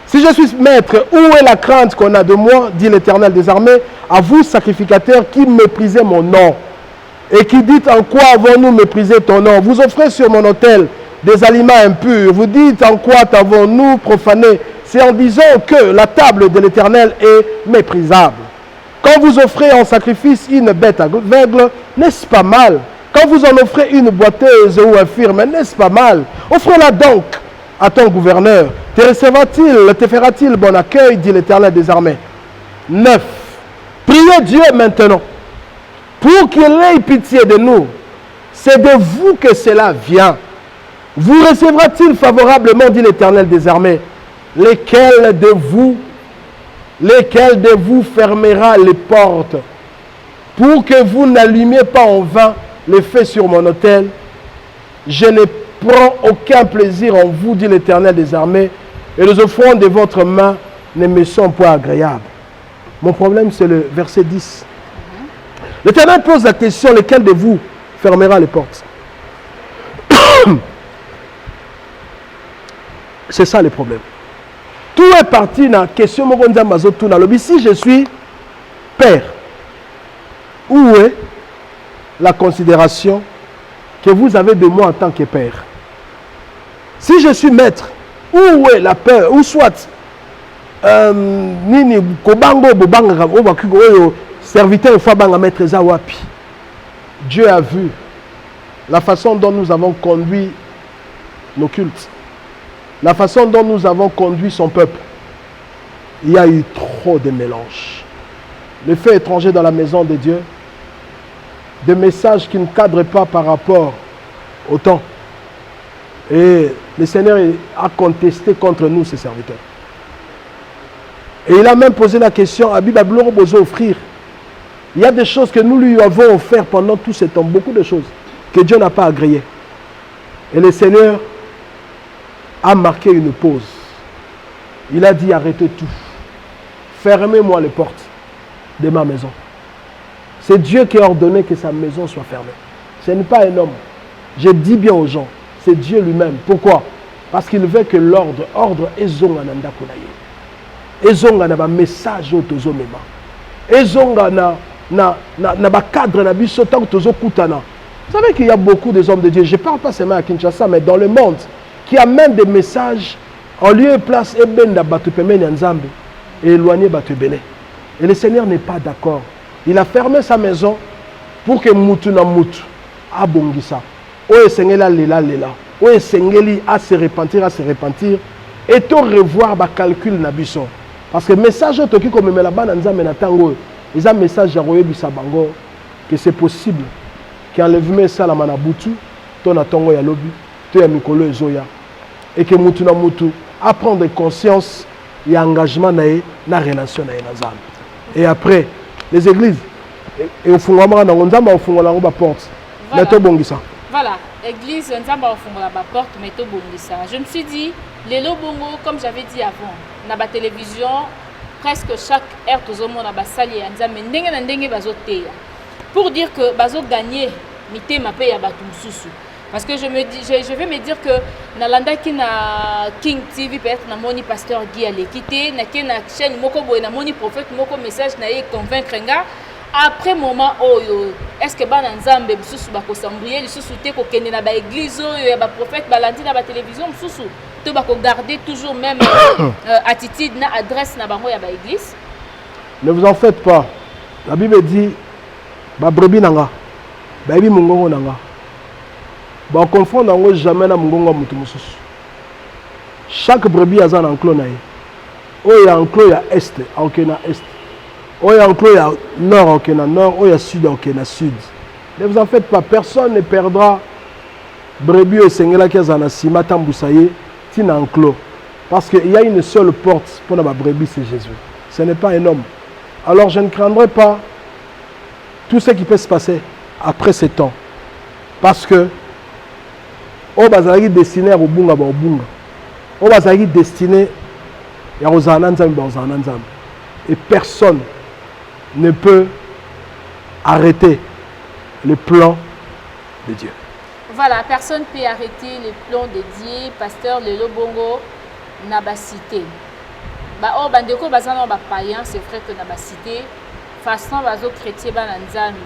Si je suis maître, où est la crainte qu'on a de moi, dit l'Éternel des armées, à vous, sacrificateurs, qui méprisez mon nom et qui dites en quoi avons-nous méprisé ton nom? Vous offrez sur mon autel des aliments impurs. Vous dites en quoi t'avons-nous profané? C'est en disant que la table de l'Éternel est méprisable. Quand vous offrez en sacrifice une bête aveugle, n'est-ce pas mal? Quand vous en offrez une boiteuse ou infirme, n'est-ce pas mal? Offrez-la donc à ton gouverneur. Te fera-t-il bon accueil, dit l'Éternel des armées. 9. Priez Dieu maintenant pour qu'il ait pitié de nous. C'est de vous que cela vient. Vous recevra-t-il favorablement, dit l'Éternel des armées? Lequel de vous fermera les portes pour que vous n'allumiez pas en vain les feux sur mon autel? Je ne prends aucun plaisir en vous, dit l'Éternel des armées, et les offrandes de votre main ne me sont pas agréables. Mon problème, c'est le verset 10. L'Éternel pose la question, lequel de vous fermera les portes? C'est ça le problème. Tout est parti dans la question, si je suis père, où est la considération que vous avez de moi en tant que père? Si je suis maître, où est la peur? Ou soit, serviteur maître Zawapi. Dieu a vu la façon dont nous avons conduit nos cultes, la façon dont nous avons conduit son peuple. Il y a eu trop de mélanges. Les faits étrangers dans la maison de Dieu, des messages qui ne cadrent pas par rapport au temps. Et le Seigneur a contesté contre nous, ses serviteurs. Et il a même posé la question à Bible besoin offrir. Il y a des choses que nous lui avons offert pendant tout ce temps, beaucoup de choses que Dieu n'a pas agréées. Et le Seigneur a marqué une pause. Il a dit arrêtez tout. Fermez-moi les portes de ma maison. C'est Dieu qui a ordonné que sa maison soit fermée. Ce n'est pas un homme. Je dis bien aux gens, c'est Dieu lui-même. Pourquoi? Parce qu'il veut que l'ordre est zonga nanda kunaye. Ezonga na ba message otozo mema. Ezonga na ba cadre na biso tant tozo kutana. Vous savez qu'il y a beaucoup des hommes de Dieu, je ne parle pas seulement à Kinshasa, mais dans le monde, qui amènent des messages en lieu et place et benda batu pemeni nzambe et éloigner batu belé. Et le Seigneur n'est pas d'accord. Il a fermé sa maison pour que mutu na mutu abongisa. Oye sengela lela lela. Oye sengeli à se repentir et to revoir ba calcul na biso. Parce que message toki comme me la bana nzambe na tango, ils ont message ya royebisa bango que c'est possible qu'enlèvement ça la manabutu to na tango ya lobi, to ya mikolo ezoya et que mutu na mutu à prendre conscience et engagement na relation na nzambe. Et après les églises et au fond on nzamba au fond la porte. Mais to bongisa. Voilà, église nzamba au fond la porte mais to bongisa. Je me suis dit les lobongo comme j'avais dit avant, na ba télévision presque chaque heure tozomo na ba sali ya nzambe ndenge na ndenge bazoteya. Pour dire que bazo gagner mitema pe ya batu mususu. Parce que je vais me dire que nalanda ki na King TV peut-être na moni pasteur Guy Alekité na ke na chaîne moko boy na moni prophète moko message na ye convaincre nga après moment oyo est-ce que bana nzambe mususu ba ko sambrier mususu te ko kende na ba église oyo ya ba prophète balandi na ba télévision mususu to ba ko garder toujours même attitude na adresse na bango ya ba église. Ne vous en faites pas. La Bible dit ba brebis nanga ba bi mungongo nanga. On ne confond jamais na mungongo mutu mususu. Chaque brebis a un enclos na ye. Il y a enclos ya est, ok na est. Il y a enclos ya nord, ok na nord, il y a sud, ok na sud. Ne vous en faites pas, personne ne perdra brebis et sengela qui a na sima tambusaye tina enclos. Parce qu'il y a une seule porte pour la brebis, c'est Jésus. Ce n'est pas un homme. Alors je ne craindrai pas tout ce qui peut se passer après ce temps. Parce que on va destiné à Obunga. On va destiné à Ozananzam. Et personne ne peut arrêter le plan de Dieu. Voilà, personne peut arrêter les plans dédiés, pasteur Lelo Bongo, Nabacité. Oh, bandeko bazana ba païen, c'est vrai que Nabacité, façon bazo chrétien bananzambe,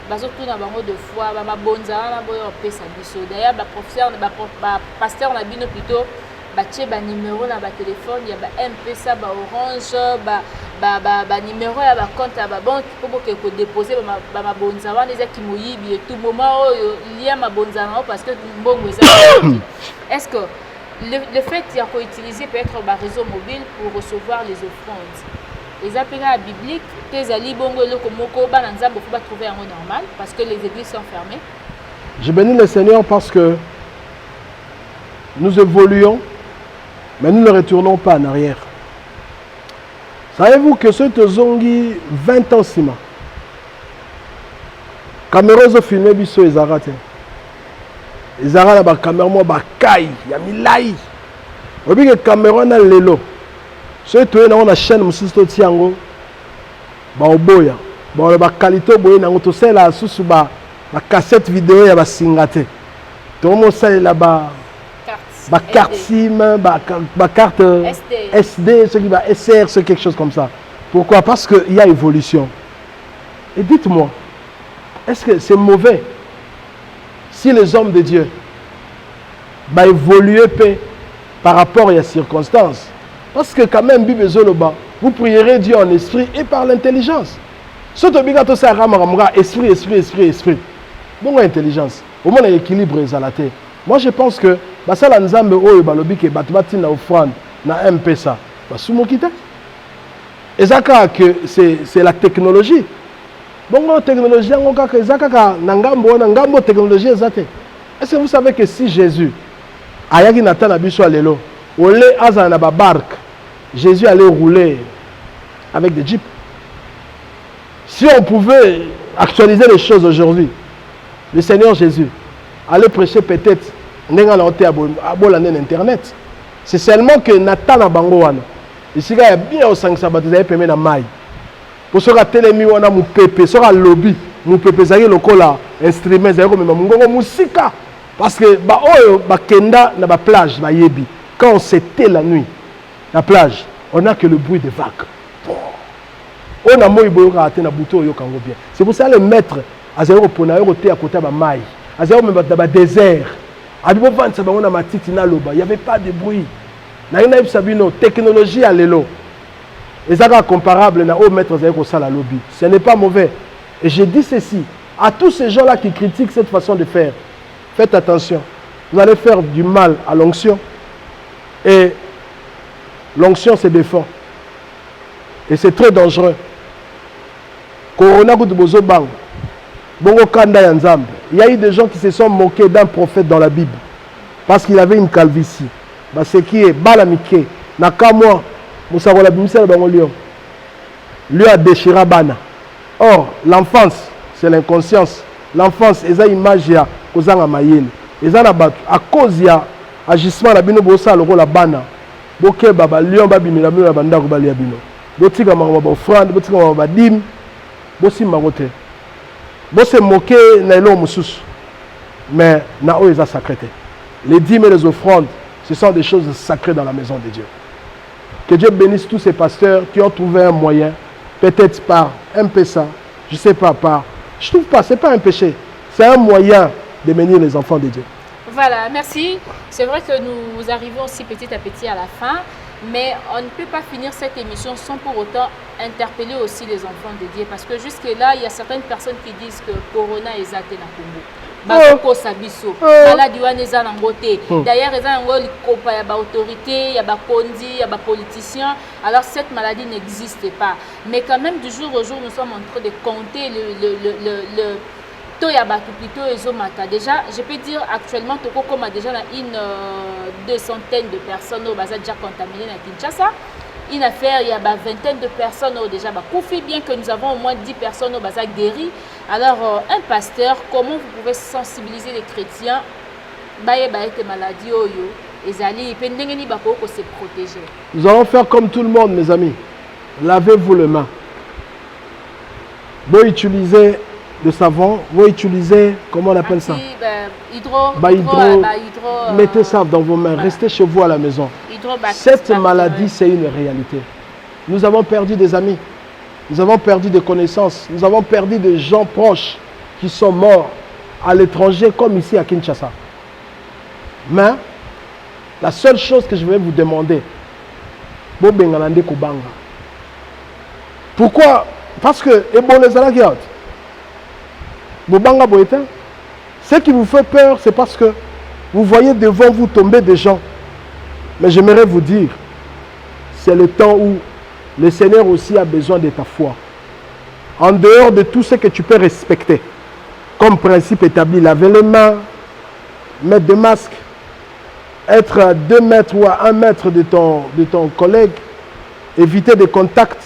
bazo tout na bango de foi, ba bonza na boyo pesa biso. D'ailleurs, ba professeur, ba pasteur na bino plutôt, ba tche ba numéro na ba téléphone, ya ba M-Pesa, ba Orange, ba numéro ya ba compte ya ba banque pour que déposer ba bonza wana eza ki moyibi et tout moment lié ma bonza na parce que mbongo eza. Est-ce que le fait d'utiliser peut-être un réseau mobile pour recevoir les offrandes, les appels bibliques, les ali bongo le komoko bananza beaucoup va trouver un normal parce que les églises sont fermées. Je bénis le Seigneur parce que nous évoluons, mais nous ne retournons pas en arrière. Savez-vous que ce Tozongi 20 ans sima, caméra ont filmé biso ezarate. Ezara la ba caméra mo ba kai ya milai. Obi que caméra na lelo. Ce toye na on chaîne musisto tiango ba oboya. Ba ba qualité boye na ngoto sela susu ba cassette vidéo ya ba singate. To mo sela ba carte SIM, carte SD, ce qui va SR, c'est quelque chose comme ça. Pourquoi? Parce qu'il y a évolution. Et dites-moi, est-ce que c'est mauvais si les hommes de Dieu évoluent par rapport à les circonstances? Parce que quand même, vous prierez Dieu en esprit et par l'intelligence. Surtout esprit. Bon, intelligence. Au moins, l'équilibre est à la tête. Moi, je pense que basala nzambe oyo balobi ke bato batina offrande na M-Pesa basumo kita. Ezaka que c'est la technologie. Bongo technologie ngo kaka ezaka na ngambo technologie ezate. Est-ce que vous savez que si Jésus ayaki na tana biso alelo, ole azana na ba barque, Jésus allait rouler avec des jeeps. Si on pouvait actualiser les choses aujourd'hui, le Seigneur Jésus allait prêcher peut-être Internet. C'est seulement que Nathan Bangoana. Ici, il y a bien au 5 sabat, vous avez permis la maille. Pour ce que télémi, on a mon pépé, sur le lobby, mon pépé, ça y est, le cola, instrument, ça y est, mon musique. Parce que, Kenda, na plage, quand c'était la nuit, la plage, on n'a que le bruit des vagues. On a moins de bouton, c'est pour ça que le maître, à zéro pour à côté de la maille, à zéro même dans le désert. Il n'y avait pas de bruit. Il y a une technologie à l'élo. Et ça est comparable au maître à la lobby. Ce n'est pas mauvais. Et je dis ceci à tous ces gens-là qui critiquent cette façon de faire. Faites attention. Vous allez faire du mal à l'onction. Et l'onction se défend. Et c'est très dangereux. Corona Bozo Bang. Bongo Kanda Yanzambe. Il y a eu des gens qui se sont moqués d'un prophète dans la Bible parce qu'il avait une calvitie. C'est qui est Balamike. Nakamwa, Moussarola Bimsel Bangolion. Lui a déchiré Bana. Or, l'enfance, c'est l'inconscience. L'enfance, c'est une image à Kozanga Mayel. À cause de l'agissement de Bino Bossa, le rôle Bana. Boké Baba, Lion Babi, la Banda Rubalia Bino. Botika Maraba Frand, Botika Maraba Dim, Bossi Marote. Bon, c'est moqué, mais Nao est sacré. Les dîmes et les offrandes, ce sont des choses sacrées dans la maison de Dieu. Que Dieu bénisse tous ces pasteurs qui ont trouvé un moyen, peut-être par M-Pesa, je ne sais pas, je ne trouve pas, ce n'est pas un péché, c'est un moyen de bénir les enfants de Dieu. Voilà, merci. C'est vrai que nous arrivons aussi petit à petit à la fin, mais on ne peut pas finir cette émission sans pour autant interpeller aussi les enfants de Dieu. Parce que jusque-là, il y a certaines personnes qui disent que Corona est athée na Congo. Bakoko sabiso, maladi wana eza na ngote. D'ailleurs, eza ngo likopa ya ba autorité, ya ba kondi, ya ba politicien. Alors cette maladie n'existe pas. Mais quand même du jour au jour, nous sommes en train de compter le plutôt ezomata. Déjà, je peux dire actuellement Toko comme a déjà une 200 de personnes au bazar déjà contaminées à Kinshasa. Une affaire, il y a une vingtaine de personnes déjà Koufi, bien que nous avons au moins 10 personnes au bazar guéries. Alors, un pasteur, comment vous pouvez sensibiliser les chrétiens que maladie oyo ezali pendengeni bako ko se protéger? Nous allons faire comme tout le monde, mes amis. Lavez-vous les mains. Vous utilisez de savon, vous utilisez, comment on appelle ça? Mettez ça dans vos mains, restez chez vous à la maison. Cette maladie, c'est une réalité. Nous avons perdu des amis, nous avons perdu des connaissances, nous avons perdu des gens proches qui sont morts à l'étranger comme ici à Kinshasa. Mais la seule chose que je vais vous demander, pourquoi? Parce que ce qui vous fait peur, c'est parce que vous voyez devant vous tomber des gens. Mais j'aimerais vous dire, c'est le temps où le Seigneur aussi a besoin de ta foi. En dehors de tout ce que tu peux respecter, comme principe établi, laver les mains, mettre des masques, être à 2 mètres ou à 1 mètre de ton collègue, éviter des contacts.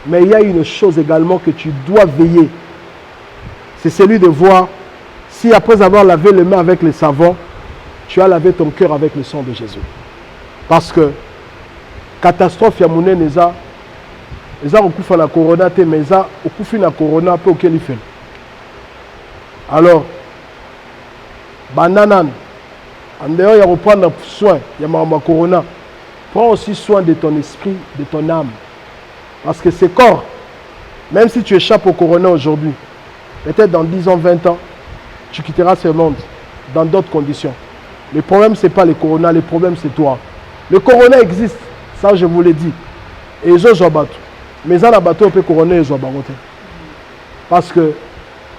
Mais il y a une chose également que tu dois veiller. C'est celui de voir si après avoir lavé les mains avec le savon, tu as lavé ton cœur avec le sang de Jésus. Parce que catastrophe ya monene eza okufa na corona te, mais eza okufi na corona pe okeli fel. Alors bananan en dehors ya reprendre soin ya ma corona, prends aussi soin de ton esprit, de ton âme. Parce que ce corps, même si tu échappes au corona aujourd'hui, peut-être dans 10 ans, 20 ans, tu quitteras ce monde dans d'autres conditions. Le problème, ce n'est pas le corona, le problème, c'est toi. Le corona existe, ça je vous l'ai dit. Et ils ont battu. Mais dans la bateau, on peut couronner les bateaux. Parce que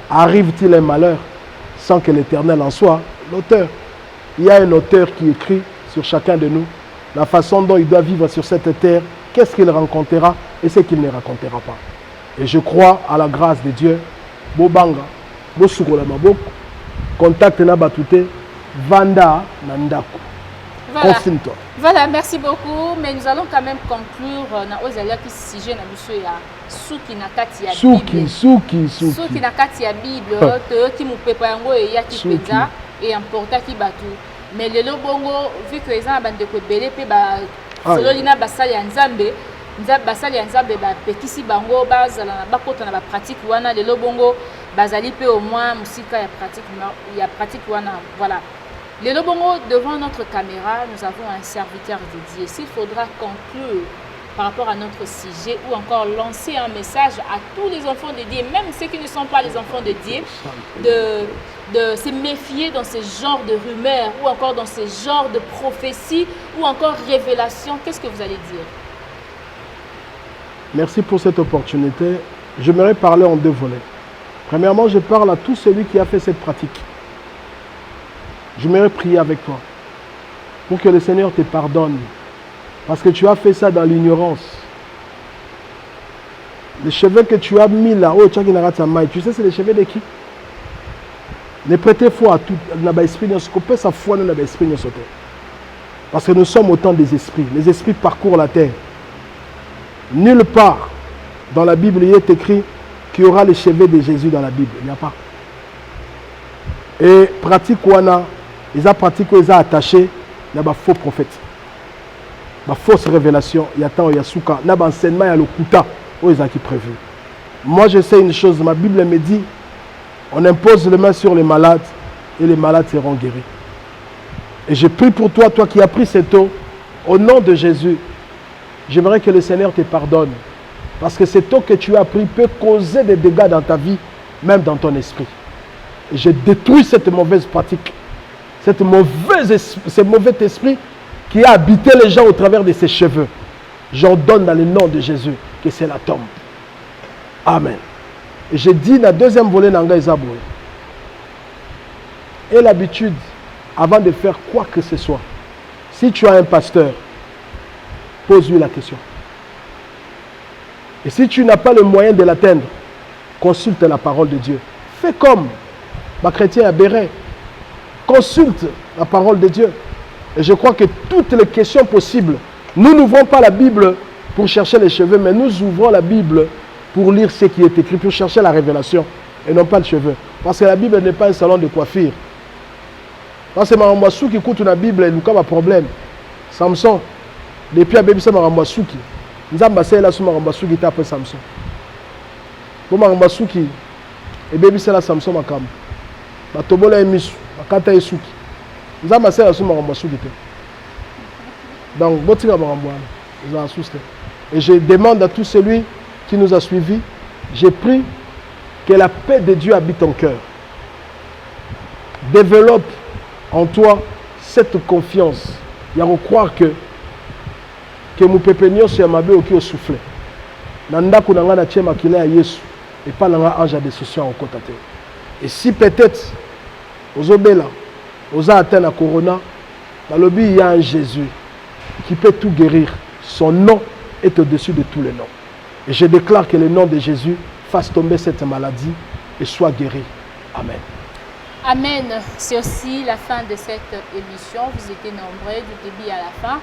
arrive-t-il un malheur sans que l'Éternel en soit l'auteur? Il y a un auteur qui écrit sur chacun de nous la façon dont il doit vivre sur cette terre, qu'est-ce qu'il rencontrera et ce qu'il ne racontera pas. Et je crois à la grâce de Dieu. Bobanga, Bosukola Mabok, contacte na batute, Vanda Nandako. Voilà, merci beaucoup. Mais nous allons quand même conclure dans Ozalia qui sujet na biso ya Suki na kati ya Bible. Suki na kati ya Bible, qui mu pepa yango e ya ki peza et importa ki batu. Mais le bongo vu que les gens bande ko belé pe ba sololina basali ya Nzambe. Basali ya Nzambe ba petisi bango bazala na bakota na ba pratique wana le bongo bazali pe au moins musika ya pratique wana. Voilà. Le bongo devant notre caméra, nous avons un serviteur dédié. S'il faudra conclure par rapport à notre sujet ou encore lancer un message à tous les enfants de Dieu, même ceux qui ne sont pas les enfants de Dieu, de se méfier dans ce genre de rumeurs ou encore dans ce genre de prophéties ou encore révélations, qu'est-ce que vous allez dire? Merci pour cette opportunité. J'aimerais parler en 2 volets. Premièrement, je parle à tout celui qui a fait cette pratique. J'aimerais prier avec toi pour que le Seigneur te pardonne. Parce que tu as fait ça dans l'ignorance. Les cheveux que tu as mis là, tu sais c'est les cheveux de qui? Ne prêtez foi à tout. Parce que nous sommes autant des esprits. Les esprits parcourent la terre. Nulle part dans la Bible il est écrit qu'il y aura les cheveux de Jésus dans la Bible. Il n'y a pas. Et pratique wana, ils ont pratiqué, ils ont attaché, il y a des faux prophètes. Des fausses révélations, il y a tant, il y a souka, il y a des enseignements, il y a le kuta, où ils ont qui prévu. Moi je sais une chose, ma Bible me dit, on impose les mains sur les malades et les malades seront guéris. Et je prie pour toi, toi qui as pris cette eau, au nom de Jésus. J'aimerais que le Seigneur te pardonne. Parce que cette eau que tu as pris peut causer des dégâts dans ta vie, même dans ton esprit. Et je détruis cette mauvaise pratique, ce mauvais esprit qui a habité les gens au travers de ses cheveux. J'ordonne dans le nom de Jésus que cela tombe. Amen. Et je dis dans le 2e volet Nanga Ezaboué. Et l'habitude, avant de faire quoi que ce soit, si tu as un pasteur, pose-lui la question. Et si tu n'as pas le moyen de l'atteindre, consulte la parole de Dieu. Fais comme ma chrétien à Béret. Consulte la parole de Dieu. Et je crois que toutes les questions possibles, nous n'ouvrons pas la Bible pour chercher les cheveux, mais nous ouvrons la Bible pour lire ce qui est écrit, pour chercher la révélation, et non pas le cheveu. Parce que la Bible n'est pas un salon de coiffure. Parce que Marambassou qui écoute la Bible, il n'y a pas de problème. Samson, depuis la Bible, c'est Marambassou qui. Nous avons passé là sur Marambassou qui était après Samson. Pour Marambassou qui, et bébé c'est la Samson makam batobola emisu bakata esuki nzamba sala suma ko masuki te donc botinga makambo wana za suste et je demande à tout celui qui nous a suivis, j'ai pris que la paix de Dieu habite ton cœur. Développe en toi cette confiance. Il y a à croire que mon pépé sur ma bé qui au souffle. Nanda kunanga na tchema kile ya Yesu et pas nanga ange de décision au côté. Et si peut-être aux obéla, aux atteint à corona, dans le but il y a un Jésus qui peut tout guérir. Son nom est au-dessus de tous les noms. Et je déclare que le nom de Jésus fasse tomber cette maladie et soit guéri. Amen. Amen. C'est aussi la fin de cette émission. Vous étiez nombreux du début à la fin.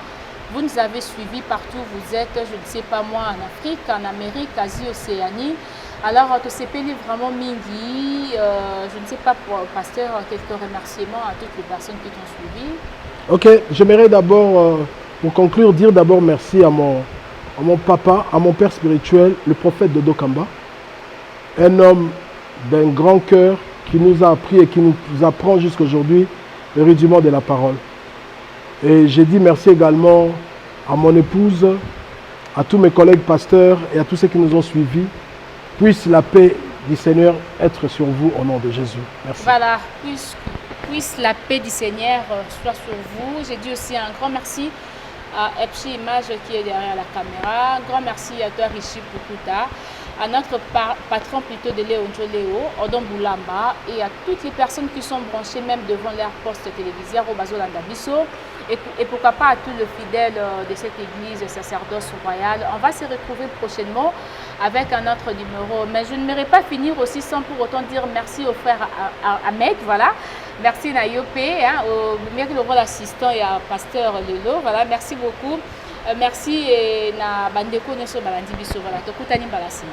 Vous nous avez suivis partout où vous êtes, je ne sais pas moi, en Afrique, en Amérique, Asie, Océanie. Alors, tout ce pays vraiment mingi. Je ne sais pas, pour pasteur, quelques remerciements à toutes les personnes qui t'ont suivi. Ok, j'aimerais d'abord, pour conclure, dire d'abord merci à mon papa, à mon père spirituel, le prophète Dodo Kamba, un homme d'un grand cœur qui nous a appris et qui nous apprend jusqu'à aujourd'hui le rudiment de la parole. Et j'ai dit merci également à mon épouse, à tous mes collègues pasteurs et à tous ceux qui nous ont suivis. Puisse la paix du Seigneur être sur vous au nom de Jésus. Merci. Voilà, puisse la paix du Seigneur soit sur vous. J'ai dit aussi un grand merci à Epsi Image qui est derrière la caméra. Un grand merci à toi Rishi Pukuta, à notre patron plutôt de Léo Odon Boulamba et à toutes les personnes qui sont branchées même devant leur poste télévisé au Bazo Landabiso et pourquoi pas à tous les fidèles de cette église sacerdoce royale. On va se retrouver prochainement avec un autre numéro, mais je ne m'aimerais pas finir aussi sans pour autant dire merci au frère Ahmed, voilà. Merci Nayopé, hein, au rôle assistant et à pasteur Lelo, voilà, merci beaucoup. Merci et na bandeko neso balandi biso, voilà, tokutani balasina.